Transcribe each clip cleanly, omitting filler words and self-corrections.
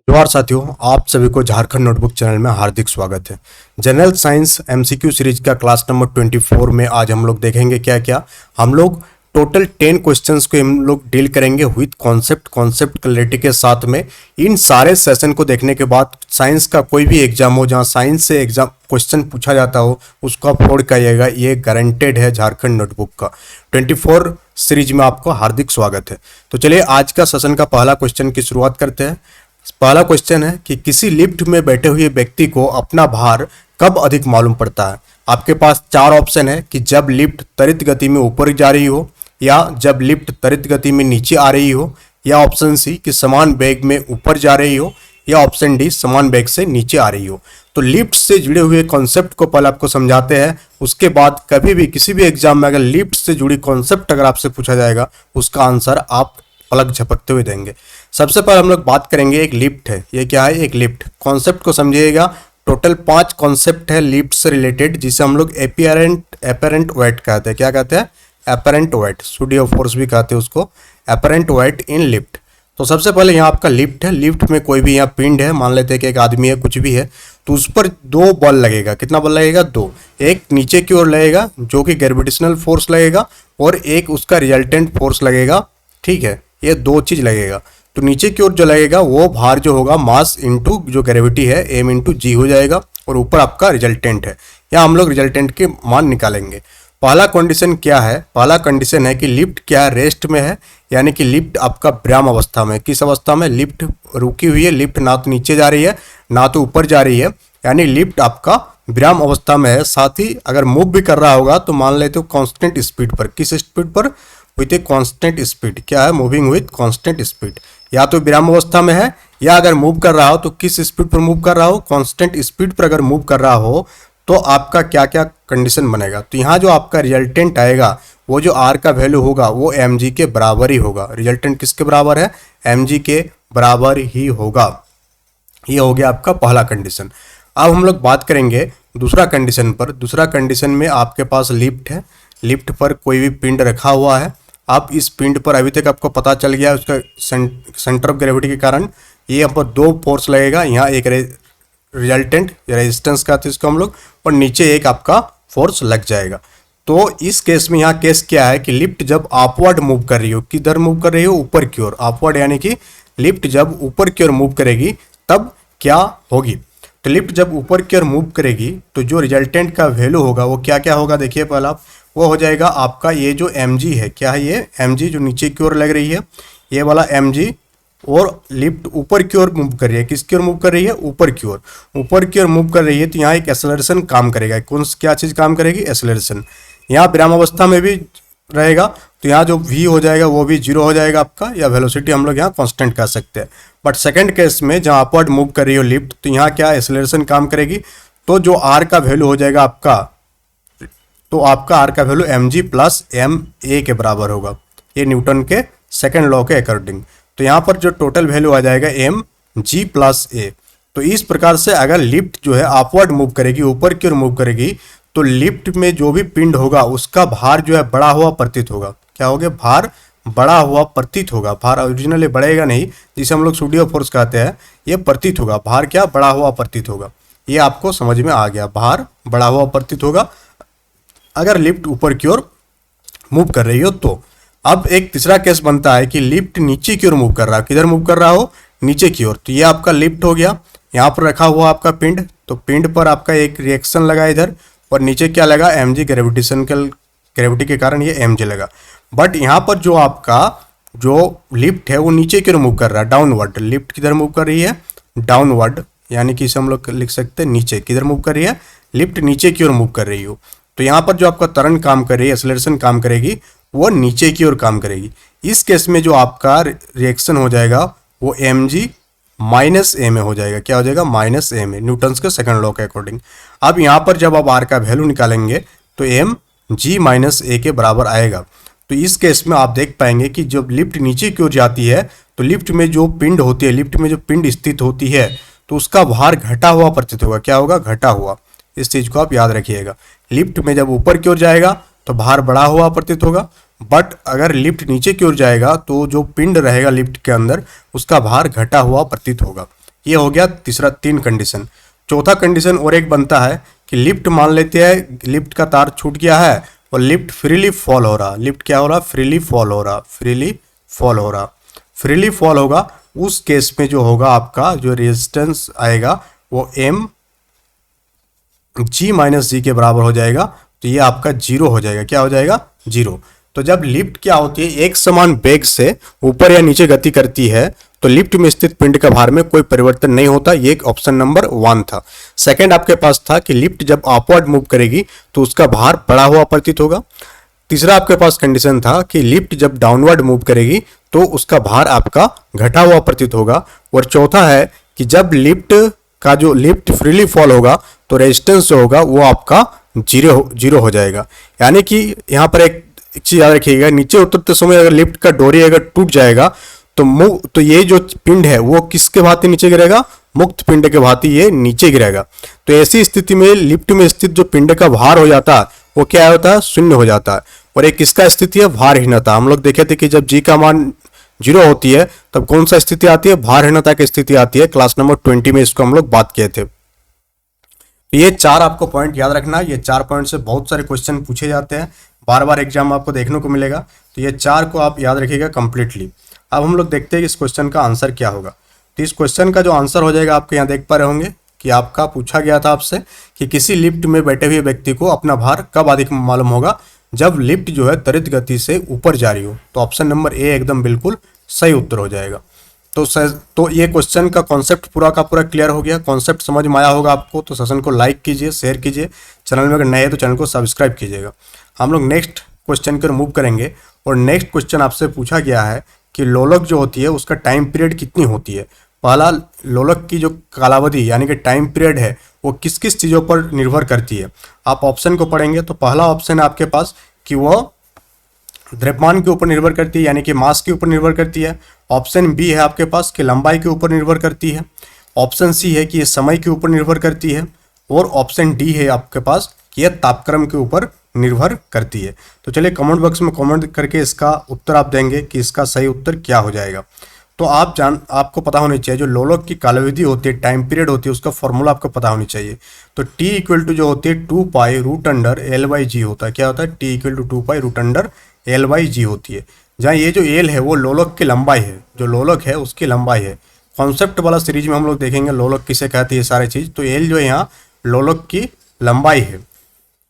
नमस्कार साथियों, आप सभी को झारखंड नोटबुक चैनल में हार्दिक स्वागत है। जनरल साइंस एमसीक्यू सीरीज का क्लास नंबर 24 में आज हम लोग देखेंगे क्या क्या। हम लोग टोटल 10 क्वेश्चंस को हम लोग डील करेंगे विथ कॉन्सेप्ट क्लैरिटी के साथ में। इन सारे सेशन को देखने के बाद साइंस का कोई भी एग्जाम हो जहां साइंस से एग्जाम क्वेश्चन पूछा जाता हो उसको आप फोड़ करिएगा, ये गारंटेड है झारखंड नोटबुक का। 24 सीरीज में आपको हार्दिक स्वागत है। तो चलिए आज का सेशन का पहला क्वेश्चन की शुरुआत करते हैं। पहला क्वेश्चन है कि किसी लिफ्ट में बैठे हुए व्यक्ति को अपना भार कब अधिक मालूम पड़ता है। आपके पास चार ऑप्शन है कि जब लिफ्ट त्वरित गति में ऊपर जा रही हो, या जब लिफ्ट त्वरित गति में नीचे आ रही हो, या ऑप्शन सी कि समान वेग में ऊपर जा रही हो, या ऑप्शन डी समान वेग से नीचे आ रही हो। तो लिफ्ट से जुड़े हुए कॉन्सेप्ट को पहले आपको समझाते हैं, उसके बाद कभी भी किसी भी एग्जाम में अगर लिफ्ट से जुड़ी कॉन्सेप्ट अगर आपसे पूछा जाएगा उसका आंसर आप पलक झपकते हुए देंगे। सबसे पहले हम लोग बात करेंगे, एक लिफ्ट है। ये क्या है? एक लिफ्ट। कॉन्सेप्ट को समझिएगा। टोटल 5 कॉन्सेप्ट है लिफ्ट से रिलेटेड, जिसे हम लोग एपेरेंट वेट कहते हैं। क्या कहते हैं? Apparent wait. स्टूडियो फोर्स भी कहते हैं उसको, एपेरेंट वेट इन लिफ्ट। तो सबसे पहले यहाँ आपका लिफ्ट है। लिफ्ट में कोई भी यहाँ पिंड है, मान लेते हैं कि एक आदमी है, कुछ भी है, तो उस पर 2 बल लगेगा। कितना बल लगेगा? 2। एक नीचे की ओर लगेगा जो कि ग्रेविटेशनल फोर्स लगेगा, और एक उसका रिजल्टेंट फोर्स लगेगा। ठीक है, ये 2 चीज लगेगा। तो नीचे की ओर जो लगेगा वो भार जो होगा मास इंटू जो ग्रेविटी है एम इंटू जी हो जाएगा, और ऊपर आपका रिजल्टेंट है। यहाँ हम लोग रिजल्टेंट के मान निकालेंगे। पहला कंडीशन क्या है? पहला कंडीशन है कि लिफ्ट क्या है? रेस्ट में है, यानी कि लिफ्ट आपका विराम अवस्था में। किस अवस्था में? लिफ्ट रुकी हुई है। लिफ्ट ना तो नीचे जा रही है ना तो ऊपर जा रही है, यानी लिफ्ट आपका विराम अवस्था में है। साथ ही अगर मूव भी कर रहा होगा तो मान लेते हो कांस्टेंट स्पीड पर। किस स्पीड पर? With a constant speed. क्या है? Moving with constant speed. या तो विराम अवस्था में है, या अगर मूव कर रहा हो तो किस स्पीड पर मूव कर रहा हो? कांस्टेंट स्पीड पर अगर मूव कर रहा हो तो आपका क्या क्या कंडीशन बनेगा? तो यहाँ जो आपका रिजल्टेंट आएगा, वो जो आर का वैल्यू होगा वो एम जी के बराबर ही होगा। रिजल्टेंट किसके बराबर है? एम जी के बराबर ही होगा। ये हो गया आपका पहला कंडीशन। अब हम लोग बात करेंगे दूसरा कंडीशन पर। दूसरा कंडीशन में आपके पास लिफ्ट है। लिफ्ट पर कोई भी पिंड रखा हुआ है। आप इस पिंड पर अभी तक आपको पता चल गया उसका सेंटर ऑफ ग्रेविटी के कारण ये यहाँ पर 2 फोर्स लगेगा। यहाँ एक रिजल्टेंट या रेजिस्टेंस कहते हैं इसको हम लोग, और नीचे एक आपका फोर्स लग जाएगा। तो इस केस में यहाँ केस क्या है कि लिफ्ट जब अपवर्ड मूव कर रही हो, किधर मूव कर रही हो? ऊपर की ओर। अपवर्ड यानी कि लिफ्ट जब ऊपर की ओर मूव करेगी तब क्या होगी? तो लिफ्ट जब ऊपर की ओर मूव करेगी तो जो रिजल्टेंट का वैल्यू होगा वो क्या क्या होगा? देखिए पहला वो हो जाएगा आपका ये जो mg है। क्या है ये? mg जो नीचे की ओर लग रही है, ये वाला mg, और लिफ्ट ऊपर की ओर मूव कर रही है। किसकी ओर मूव कर रही है? ऊपर की ओर। ऊपर की ओर मूव कर रही है तो यहाँ एक एक्सेलरेशन काम करेगा। कौन क्या चीज़ काम करेगी? एक्सेलरेशन। यहाँ विराम अवस्था में भी रहेगा तो यहाँ जो v हो जाएगा वो भी 0 हो जाएगा आपका, या वेलोसिटी हम लोग यहाँ कांस्टेंट कर सकते हैं। बट सेकंड केस में जहाँ अपवर्ड मूव कर रही हो लिफ्ट, तो यहाँ क्या एक्सेलरेशन काम करेगी, तो जो r का वैल्यू हो जाएगा आपका, तो आपका r का value mg plus M A के बराबर होगा। ये न्यूटन के सेकंड लॉ के अकॉर्डिंग। तो यहाँ पर जो टोटल वैल्यू आ जाएगा एम जी प्लस ए। तो इस प्रकार से अगर लिफ्ट जो है अपवर्ड मूव करेगी, ऊपर की ओर मूव करेगी, तो लिफ्ट में जो भी पिंड होगा उसका भार जो है बढ़ा हुआ प्रतीत होगा। क्या हो गया? भार बढ़ा हुआ प्रतीत होगा। भार ओरिजिनली बढ़ेगा नहीं, जिसे हम लोग स्टूडियो फोर्स कहते हैं, ये प्रतीत होगा। भार क्या? बढ़ा हुआ प्रतीत होगा। ये आपको समझ में आ गया, भार बढ़ा हुआ प्रतीत होगा अगर लिफ्ट ऊपर की ओर मूव कर रही हो तो। अब एक तीसरा केस बनता है कि लिफ्ट नीचे की ओर मूव कर रहा है। किधर मूव कर रहा हो? नीचे की ओर। तो ये आपका लिफ्ट हो गया। यहाँ पर रखा हुआ आपका पिंड, तो पिंड पर आपका एक रिएक्शन लगा इधर, और नीचे क्या लगा? mg, ग्रेविटी के कारण ये mg लगा। बट यहाँ पर जो आपका जो लिफ्ट है वो नीचे की ओर मूव कर रहा है, डाउनवर्ड। लिफ्ट किधर मूव कर रही है? डाउनवर्ड, यानी कि इसे हम लोग लिख सकते हैं नीचे। किधर मूव कर रही है? लिफ्ट नीचे की ओर मूव कर रही हो, तो यहाँ पर जो आपका त्वरण काम कर रही है, एक्सेलरेशन काम करेगी, वो नीचे की ओर काम करेगी। इस केस में जो आपका रिएक्शन हो जाएगा वो mg माइनस ए में हो जाएगा। क्या हो जाएगा? माइनस ए में, न्यूटन्स के सेकंड लॉ के अकॉर्डिंग। अब यहाँ पर जब आप आर का वैल्यू निकालेंगे तो एम जी माइनस ए के बराबर आएगा। तो इस केस में आप देख पाएंगे कि जब लिफ्ट नीचे की ओर जाती है तो लिफ्ट में जो पिंड होती है, लिफ्ट में जो पिंड स्थित होती है, तो उसका भार घटा हुआ प्रतीत होगा। क्या होगा? घटा हुआ। इस चीज को आप याद रखिएगा। लिफ्ट में जब ऊपर की ओर जाएगा तो भार बढ़ा हुआ प्रतीत होगा, बट अगर लिफ्ट नीचे की ओर जाएगा तो जो पिंड रहेगा लिफ्ट के अंदर उसका भार घटा हुआ प्रतीत होगा। ये हो गया तीसरा 3 कंडीशन। चौथा कंडीशन और एक बनता है कि लिफ्ट मान लेते हैं लिफ्ट का तार छूट गया है और लिफ्ट फ्रीली फॉल हो रहा। लिफ्ट क्या हो रहा? फ्रीली फॉल हो रहा, फ्रीली फॉल हो रहा। फ्रीली फॉल होगा उस केस में जो होगा आपका जो रेजिस्टेंस आएगा वो एम जी माइनस जी के बराबर हो जाएगा। तो ये आपका जीरो हो जाएगा। क्या हो जाएगा? जीरो। तो जब लिफ्ट क्या होती है एक समान वेग से ऊपर या नीचे गति करती है तो लिफ्ट में स्थित पिंड का भार में कोई परिवर्तन नहीं होता। ये एक ऑप्शन नंबर 1 था। सेकंड आपके पास था कि लिफ्ट जब अपवर्ड मूव करेगी तो उसका भार बढ़ा हुआ प्रतीत होगा। तीसरा आपके पास कंडीशन था कि लिफ्ट जब डाउनवर्ड मूव करेगी तो उसका भार आपका घटा हुआ प्रतीत होगा। और चौथा है कि जब लिफ्ट फ्रीली फॉल होगा तो रेजिस्टेंस जो होगा वो आपका जीरो हो जाएगा। यानी कि यहाँ पर एक चीज याद रखिएगा, नीचे उतरते समय अगर लिफ्ट का डोरी अगर टूट जाएगा तो ये जो पिंड है वो किसके भांति नीचे गिरेगा? मुक्त पिंड के भांति ये नीचे गिरेगा। तो ऐसी स्थिति में लिफ्ट में स्थित जो पिंड का भार हो जाता है वो क्या होता है? शून्य हो जाता है। और एक किसका स्थिति है? भारहीनता। हम लोग देखे थे कि जब जी का मान जीरो होती है तब कौन सा स्थिति आती है? भारहीनता की स्थिति आती है। क्लास नंबर 20 में इसको हम लोग बात किए थे। तो ये 4 आपको पॉइंट याद रखना। ये 4 पॉइंट से बहुत सारे क्वेश्चन पूछे जाते हैं, बार बार एग्जाम आपको देखने को मिलेगा। तो ये 4 को आप याद रखिएगा कंप्लीटली। अब हम लोग देखते हैं कि इस क्वेश्चन का आंसर क्या होगा। तो इस क्वेश्चन का जो आंसर हो जाएगा आपके यहाँ देख पा रहे होंगे कि आपका पूछा गया था आपसे कि किसी लिफ्ट में बैठे हुए व्यक्ति को अपना भार कब अधिक मालूम होगा? जब लिफ्ट जो है त्वरित गति से ऊपर जा रही हो। तो ऑप्शन नंबर ए एकदम बिल्कुल सही उत्तर हो जाएगा। तो ये क्वेश्चन का कॉन्सेप्ट पूरा का पूरा क्लियर हो गया। कॉन्सेप्ट समझ में आया होगा आपको तो सेशन को लाइक कीजिए, शेयर कीजिए। चैनल में अगर नए हैं तो चैनल को सब्सक्राइब कीजिएगा। हम लोग नेक्स्ट क्वेश्चन को मूव करेंगे और नेक्स्ट क्वेश्चन आपसे पूछा गया है कि लोलक जो होती है उसका टाइम पीरियड कितनी होती है। पहला, लोलक की जो कालावधि यानी कि टाइम पीरियड है वो किस किस चीज़ों पर निर्भर करती है। आप ऑप्शन को पढ़ेंगे तो पहला ऑप्शन है आपके पास कि वह द्रव्यमान के ऊपर निर्भर करती है यानी कि मास के ऊपर निर्भर करती है। ऑप्शन बी है आपके पास कि लंबाई के ऊपर निर्भर करती है। ऑप्शन सी है कि ये समय के ऊपर निर्भर करती है। और ऑप्शन डी है आपके पास कि यह तापक्रम के ऊपर निर्भर करती है। तो चलिए कमेंट बॉक्स में कमेंट करके इसका उत्तर आप देंगे कि इसका सही उत्तर क्या हो जाएगा। तो आपको पता होनी चाहिए जो लोलक की कालावधि होती है, टाइम पीरियड होती है, उसका फॉर्मूला आपको पता होनी चाहिए। तो टी इक्वल टू जो होती है 2 pi root under L by G होता है। क्या होता है? T equal to 2 pi root under L by G होती है। जहाँ ये जो एल है वो लोलक की लंबाई है, जो लोलक है उसकी लंबाई है। कॉन्सेप्ट वाला सीरीज में हम लोग देखेंगे लोलक किसे कहते हैं ये सारी चीज़। तो एल जो है यहाँ लोलक की लंबाई है।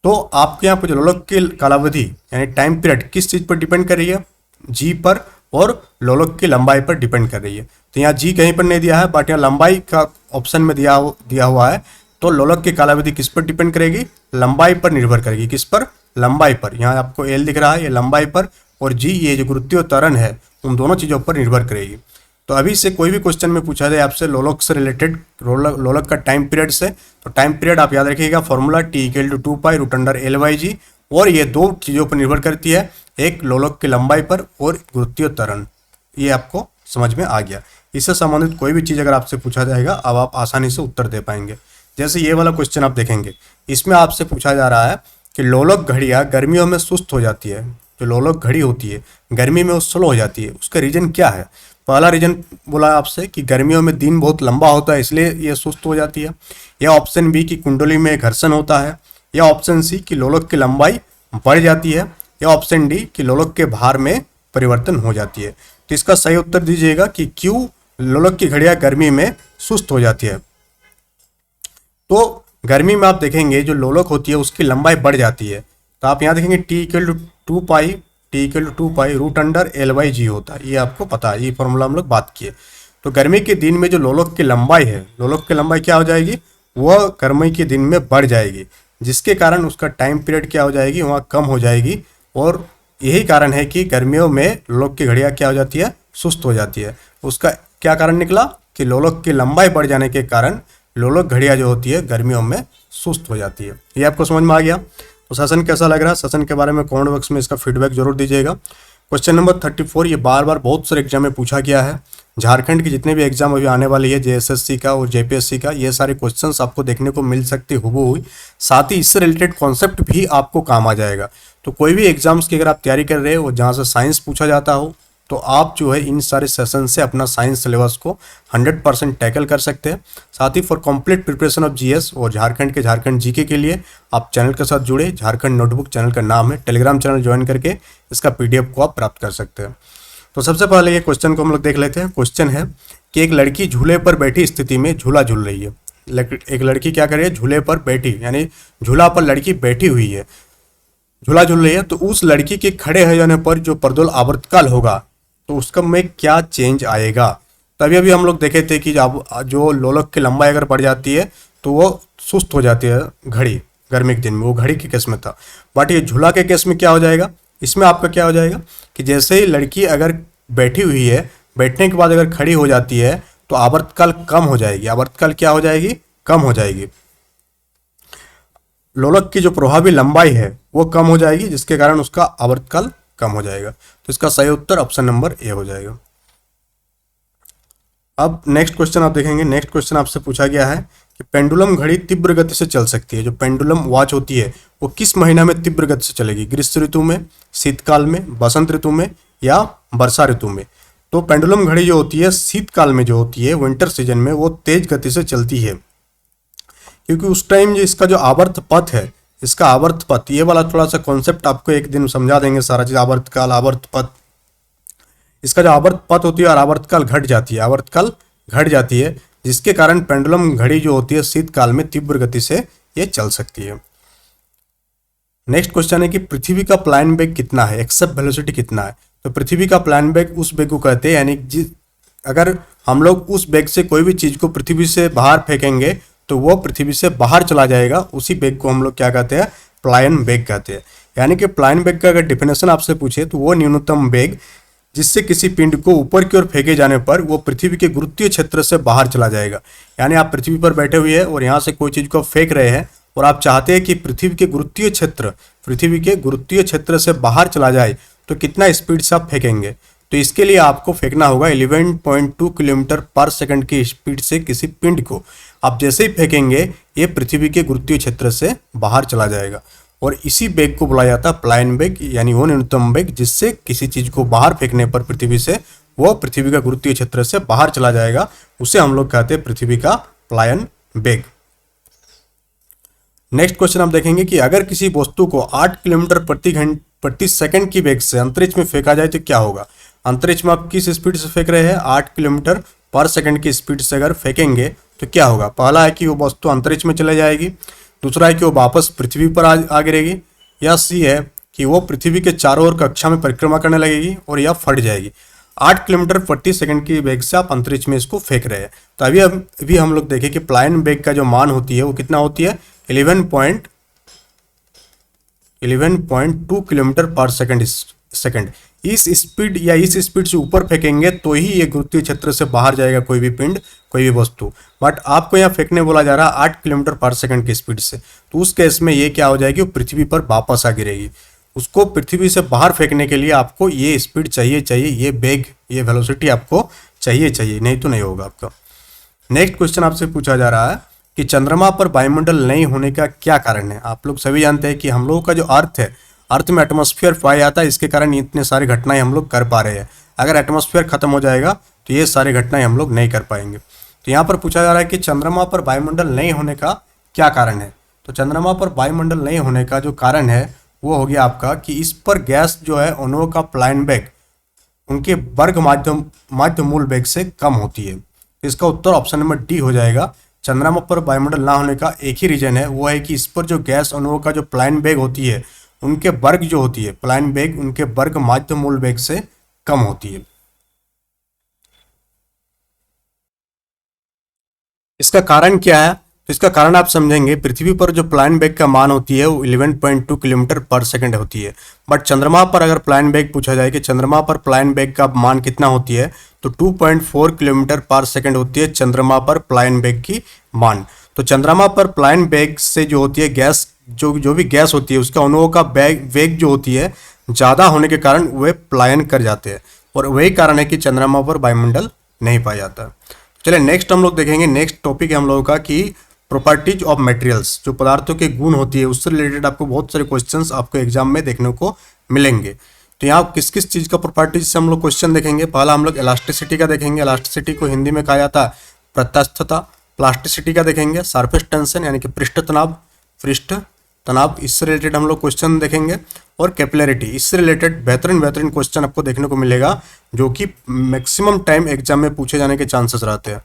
तो आपके यहाँ पर जो लोलक की कालावधि यानी टाइम पीरियड किस चीज़ पर डिपेंड कर रही है? जी पर और लोलक की लंबाई पर डिपेंड कर रही है। तो यहाँ जी कहीं पर नहीं दिया है बट यहाँ लंबाई का ऑप्शन में दिया हुआ है। तो लोलक की कालावधि किस पर डिपेंड करेगी? लंबाई पर निर्भर करेगी। किस पर? लंबाई पर। यहाँ आपको एल दिख रहा है ये लंबाई पर, और जी ये जो गुरुत्वीय त्वरण है उन दोनों चीज़ों पर निर्भर करेगी। तो अभी से कोई भी क्वेश्चन में पूछा जाए आपसे लोलक से रिलेटेड, लोलक का टाइम पीरियड से, तो टाइम पीरियड आप याद रखिएगा formula T equal to 2 pi root under L by G. और ये 2 चीज़ों पर निर्भर करती है, एक लोलक की लंबाई पर और गुरुत्वीय त्वरण। ये आपको समझ में आ गया। इससे संबंधित कोई भी चीज़ अगर आपसे पूछा जाएगा अब आप आसानी से उत्तर दे पाएंगे। जैसे ये वाला क्वेश्चन आप देखेंगे, इसमें आपसे पूछा जा रहा है कि लोलक घड़ियाँ गर्मियों में सुस्त हो जाती है। जो लोलक घड़ी होती है गर्मी में वो स्लो हो जाती है, उसका रीजन क्या है? पहला रीजन बोला आपसे कि गर्मियों में दिन बहुत लंबा होता है इसलिए ये सुस्त हो जाती है। या ऑप्शन बी कि कुंडली में घर्षण होता है। या ऑप्शन सी कि लोलक की लंबाई बढ़ जाती है। या ऑप्शन डी कि लोलक के भार में परिवर्तन हो जाती है। तो इसका सही उत्तर दीजिएगा कि क्यों लोलक की घड़ियाँ गर्मी में सुस्त हो जाती है। तो गर्मी में आप देखेंगे जो लोलक होती है उसकी लंबाई बढ़ जाती है। तो आप यहाँ देखेंगे T equal to 2 pi root under L by G होता है। ये आपको पता है, ये फॉर्मूला हम लोग बात किए। तो गर्मी के दिन में जो लोलक की लंबाई है, लोलक की लंबाई क्या हो जाएगी? वह गर्मी के दिन में बढ़ जाएगी, जिसके कारण उसका टाइम पीरियड क्या हो जाएगी? वहाँ कम हो जाएगी। और यही कारण है कि गर्मियों में लोलक की घड़ियाँ क्या हो जाती है? सुस्त हो जाती है। उसका क्या कारण निकला कि लोलक की लंबाई बढ़ जाने के कारण लोलक घड़ियाँ जो होती है गर्मियों में सुस्त हो जाती है। ये आपको समझ में आ गया। तो सेशन कैसा लग रहा है? सेशन के बारे में कमेंट बॉक्स में इसका फीडबैक जरूर दीजिएगा। क्वेश्चन नंबर 34 ये बार बार बहुत सारे एग्जाम में पूछा गया है। झारखंड के जितने भी एग्जाम अभी आने वाली है, जेएसएससी का और जेपीएससी का, ये सारे क्वेश्चंस आपको देखने को मिल सकते हुए साथ ही इससे रिलेटेड कॉन्सेप्ट भी आपको काम आ जाएगा। तो कोई भी एग्जाम्स की अगर आप तैयारी कर रहे हो जहाँ से साइंस पूछा जाता हो तो आप जो है इन सारे सेशन से अपना साइंस सिलेबस को 100% टैकल कर सकते हैं। साथ ही for complete preparation of GS और झारखंड जीके के लिए आप चैनल के साथ जुड़े। झारखंड नोटबुक चैनल का नाम है, टेलीग्राम चैनल ज्वाइन करके इसका पीडीएफ को आप प्राप्त कर सकते हैं। तो सबसे पहले ये क्वेश्चन को हम लोग देख लेते हैं। क्वेश्चन है कि एक लड़की झूले पर बैठी स्थिति में झूला झूल रही है। एक लड़की क्या कर रही है, झूले पर बैठी, यानी झूला पर लड़की बैठी हुई है, झूला झूल रही है। तो उस लड़की के खड़े हो जाने पर जो प्रज्वल आवर्तकाल होगा तो उसका में क्या चेंज आएगा। तभी अभी हम लोग देखे थे कि जो लोलक की लंबाई अगर बढ़ जाती है तो वो सुस्त हो जाती है घड़ी, गर्मी के दिन में, वो घड़ी के केस में था। बट ये झूला के केस में क्या हो जाएगा, इसमें आपका क्या हो जाएगा कि जैसे ही लड़की अगर बैठी हुई है, बैठने के बाद अगर खड़ी हो जाती है तो आवर्तकाल कम हो जाएगी। आवर्तकाल क्या हो जाएगी, कम हो जाएगी। लोलक की जो प्रभावी लंबाई है वो कम हो जाएगी, जिसके कारण उसका आवर्तकाल कम हो जाएगा। तो इसका सही उत्तर ऑप्शन नंबर ए हो जाएगा। अब नेक्स्ट क्वेश्चन आप देखेंगे। नेक्स्ट क्वेश्चन आपसे पूछा गया है कि पेंडुलम घड़ी तीव्र गति से चल सकती है। जो पेंडुलम वॉच होती है वो किस महीना में तीव्र गति से चलेगी, ग्रीष्म ऋतु में, शीतकाल में, बसंत ऋतु में या वर्षा ऋतु में। तो पेंडुलम घड़ी जो होती है शीतकाल में जो होती है, विंटर सीजन में, वो तेज गति से चलती है, क्योंकि उस टाइम जो इसका जो आवर्त पथ है, इसका आवर्त पथ, ये वाला थोड़ा सा कॉन्सेप्ट आपको एक दिन समझा देंगे सारा चीज। आवर्तकाल, आवर्त पथ, इसका जो आवर्त पथ होती है और आवर्तकाल घट जाती है, आवर्तकाल घट जाती है, जिसके कारण पेंडुलम घड़ी जो होती है शीतकाल में तीव्र गति से ये चल सकती है। नेक्स्ट क्वेश्चन है कि पृथ्वी का प्लान वेग कितना है, एक्सेप्ट वेलोसिटी कितना है। तो पृथ्वी का प्लान वेग उस वेग को कहते हैं, यानी अगर हम लोग उस वेग से कोई भी चीज को पृथ्वी से बाहर फेंकेंगे तो वो पृथ्वी से बाहर चला जाएगा, उसी वेग को हम लोग क्या कहते हैं, प्लायन वेग कहते हैं। यानी कि प्लायन वेग का अगर डिफिनेशन आपसे पूछे तो वो न्यूनतम वेग जिससे किसी पिंड को ऊपर की ओर फेंके जाने पर वो पृथ्वी के गुरुत्वीय क्षेत्र से बाहर चला जाएगा। यानी आप पृथ्वी पर बैठे हुए हैं और यहाँ से कोई चीज को फेंक रहे हैं और आप चाहते हैं कि पृथ्वी के गुरुत्वीय क्षेत्र से बाहर चला जाए, तो कितना स्पीड से आप फेंकेंगे। तो इसके लिए आपको फेंकना होगा 11.2 किलोमीटर पर सेकंड की स्पीड से किसी पिंड को। आप जैसे ही फेंकेंगे ये पृथ्वी के गुरुत्वीय क्षेत्र से बाहर चला जाएगा, और इसी वेग को बुलाया जाता है प्लायन वेग, यानी वो न्यूनतम वेग जिससे किसी चीज को बाहर फेंकने पर पृथ्वी से वो पृथ्वी का गुरुत्वीय क्षेत्र से बाहर चला जाएगा, उसे हम लोग कहते हैं पृथ्वी का प्लायन वेग। नेक्स्ट क्वेश्चन आप देखेंगे कि अगर किसी वस्तु को 8 किलोमीटर प्रति सेकंड की वेग से अंतरिक्ष में फेंका जाए तो क्या होगा। अंतरिक्ष में आप किस स्पीड से फेंक रहे हैं, 8 किलोमीटर पर सेकंड की स्पीड से अगर फेंकेंगे तो क्या होगा। पहला है कि वो वस्तु अंतरिक्ष में चले जाएगी, दूसरा है कि वो वापस पृथ्वी पर आ गिरेगी, या सी है कि वो पृथ्वी के चारों ओर कक्षा में परिक्रमा करने लगेगी, और या फट जाएगी। 8 किलोमीटर प्रति सेकंड की वेग से आप अंतरिक्ष में इसको फेंक रहे हैं। तो अभी हम लोग देखें कि प्लायन वेग का जो मान होती है वो कितना होती है, 11.2 किलोमीटर पर सेकंड। इस स्पीड से ऊपर फेंकेंगे तो ही ये गुरुत्वीय क्षेत्र से बाहर जाएगा कोई भी पिंड, कोई भी वस्तु। बट आपको यहाँ फेंकने बोला जा रहा है 8 किलोमीटर पर सेकंड की स्पीड से, तो उस केस में ये क्या हो जाएगी, वो पृथ्वी पर वापस आ गिरेगी। उसको पृथ्वी से बाहर फेंकने के लिए आपको ये स्पीड चाहिए, ये वेग, ये वेलोसिटी आपको चाहिए, नहीं तो नहीं होगा आपका। नेक्स्ट क्वेश्चन आपसे पूछा जा रहा है कि चंद्रमा पर वायुमंडल नहीं होने का क्या कारण है। आप लोग सभी जानते हैं कि हम लोगों का जो अर्थ है, अर्थ में एटमॉस्फेयर पाया जाता है, इसके कारण इतने सारी घटनाएं हम लोग कर पा रहे हैं। अगर एटमॉस्फेयर खत्म हो जाएगा तो ये सारी घटनाएं हम लोग नहीं कर पाएंगे। तो यहाँ पर पूछा जा रहा है कि चंद्रमा पर वायुमंडल नहीं होने का क्या कारण है। तो चंद्रमा पर वायुमंडल नहीं होने का जो कारण है वो हो गया आपका कि इस पर गैस जो है उनों का प्लायन वेग उनके वर्ग माध्य मूल वेग से कम होती है। तो इसका उत्तर ऑप्शन नंबर डी हो जाएगा। चंद्रमा पर वायुमंडल ना होने का एक ही रीजन है, वो है कि इस पर जो गैस अणुओं का जो प्लायन वेग होती है, उनके वर्ग जो होती है, प्लायन वेग उनके वर्ग माध्य मूल वेग से कम होती है। इसका कारण क्या है, तो इसका कारण आप समझेंगे। पृथ्वी पर जो प्लायन वेग का मान होती है वो 11.2 किलोमीटर पर सेकंड होती है, बट चंद्रमा पर अगर प्लायन वेग पूछा जाए कि चंद्रमा पर प्लायन वेग का मान कितना होती है, तो 2.4 किलोमीटर पर सेकंड होती है चंद्रमा पर प्लायन वेग की मान। तो चंद्रमा पर प्लायन वेग से जो होती है गैस, जो भी गैस होती है उसका अणुओं का वेग जो होती है ज़्यादा होने के कारण वे प्लायन कर जाते हैं, और वही कारण है कि चंद्रमा पर वायुमंडल नहीं पाया जाता। चलिए नेक्स्ट हम लोग देखेंगे। नेक्स्ट टॉपिक है हम लोगों का कि प्रॉपर्टीज ऑफ मटेरियल्स, जो पदार्थों के गुण होती है, उससे रिलेटेड आपको बहुत सारे क्वेश्चंस आपको एग्जाम में देखने को मिलेंगे। तो यहाँ किस किस चीज़ का प्रॉपर्टीज से हम लोग क्वेश्चन देखेंगे। पहला हम लोग इलास्टिसिटी का देखेंगे, इलास्टिसिटी को हिंदी में कहा जाता है प्रत्यास्थता। प्लास्टिसिटी का देखेंगे, सरफेस टेंशन यानी कि पृष्ठ तनाव, इससे रिलेटेड हम लोग क्वेश्चन देखेंगे। और कैपिलरिटी, इससे रिलेटेड बेहतरीन क्वेश्चन आपको देखने को मिलेगा जो कि मैक्सिमम टाइम एग्जाम में पूछे जाने के चांसेस रहते हैं।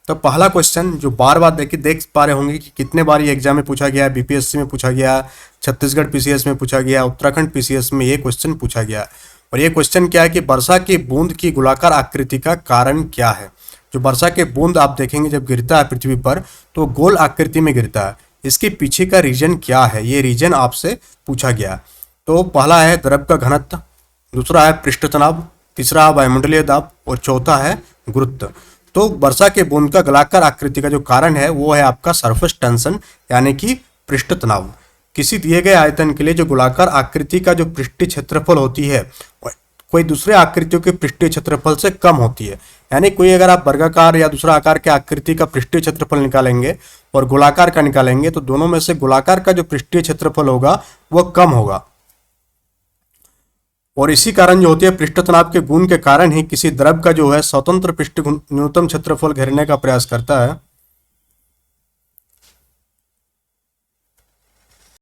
तो पहला क्वेश्चन जो बार बार देख पा रहे होंगे कि कितने बार ये एग्जाम में पूछा गया है, बीपीएससी में पूछा गया, छत्तीसगढ़ पीसीएस में पूछा गया, उत्तराखंड पीसीएस में ये क्वेश्चन पूछा गया। और ये क्वेश्चन क्या है कि वर्षा की बूंद की गोलाकार आकृति का कारण क्या है। जो वर्षा के बूंद आप देखेंगे जब गिरता है पृथ्वी पर तो गोल आकृति में गिरता है, इसके पीछे का रीजन क्या है, ये रीजन आपसे पूछा गया। तो पहला है द्रव का घनत्व, दूसरा है पृष्ठ तनाव, तीसरा है वायुमंडलीय दाब और चौथा है गुरुत्व। तो वर्षा के बूंद का गोलाकार आकृति का जो कारण है वो है आपका सरफेस टेंशन यानी कि पृष्ठ तनाव। किसी दिए गए आयतन के लिए जो गोलाकार आकृति का जो पृष्ठीय क्षेत्रफल होती है कोई दूसरे आकृतियों के पृष्ठीय क्षेत्रफल से कम होती है। यानी कोई अगर आप वर्गाकार या दूसरा आकार के आकृति का पृष्ठीय क्षेत्रफल निकालेंगे और गोलाकार का निकालेंगे तो दोनों में से गोलाकार का जो पृष्ठीय क्षेत्रफल होगा वह कम होगा। और इसी कारण जो होती है पृष्ठ तनाव के गुण के कारण ही किसी द्रव का जो है स्वतंत्र पृष्ठ न्यूनतम क्षेत्रफल घेरने का प्रयास करता है।